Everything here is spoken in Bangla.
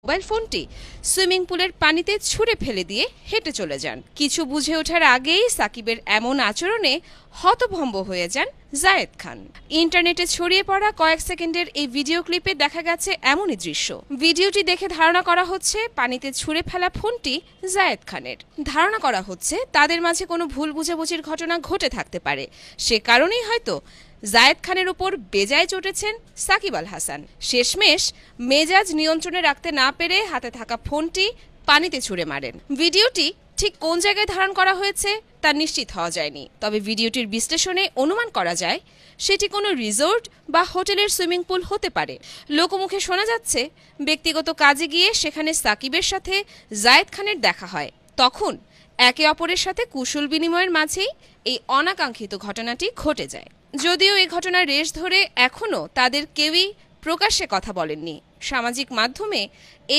মোবাইল ফোনটি সুইমিং পুলের পানিতে ছুঁড়ে ফেলে দিয়ে হেঁটে চলে যান। কিছু বুঝে ওঠার আগেই সাকিবের এমন আচরণে হতভম্ব হয়ে যান জায়েদ খান। ইন্টারনেটে ছড়িয়ে পড়া কয়েক সেকেন্ডের এই ভিডিও ক্লিপে দেখা গেছে এমনই দৃশ্য। ভিডিওটি দেখে ধারণা করা হচ্ছে পানিতে ছুঁড়ে ফেলা ফোনটি জায়েদ খানের। ধারণা করা হচ্ছে তাদের মাঝে কোনো ভুল বুঝাবুঝির ঘটনা ঘটে থাকতে পারে, সে কারণেই হয়তো জায়েদ খানের উপর বেজায় চটেছেন সাকিব আল হাসান। শেষমেশ মেজাজ নিয়ন্ত্রণে রাখতে না পেরে হাতে থাকা ফোনটি পানিতে ছুঁড়ে মারেন। ভিডিওটি ঠিক কোন জায়গায় ধারণ করা হয়েছে তা নিশ্চিত হওয়া যায়নি, তবে ভিডিওটির বিশ্লেষণে অনুমান করা যায় সেটি কোনো রিসোর্ট বা হোটেলের সুইমিং পুল হতে পারে। লোকমুখে শোনা যাচ্ছে ব্যক্তিগত কাজে গিয়ে সেখানে সাকিবের সাথে জায়েদ খানের দেখা হয়, তখন একে অপরের সাথে কুশল বিনিময়ের মাঝেই এই অনাকাঙ্ক্ষিত ঘটনাটি ঘটে যায়। যদিও এই ঘটনার রেশ ধরে এখনও তাদের কেউই প্রকাশ্যে কথা বলেননি। সামাজিক মাধ্যমে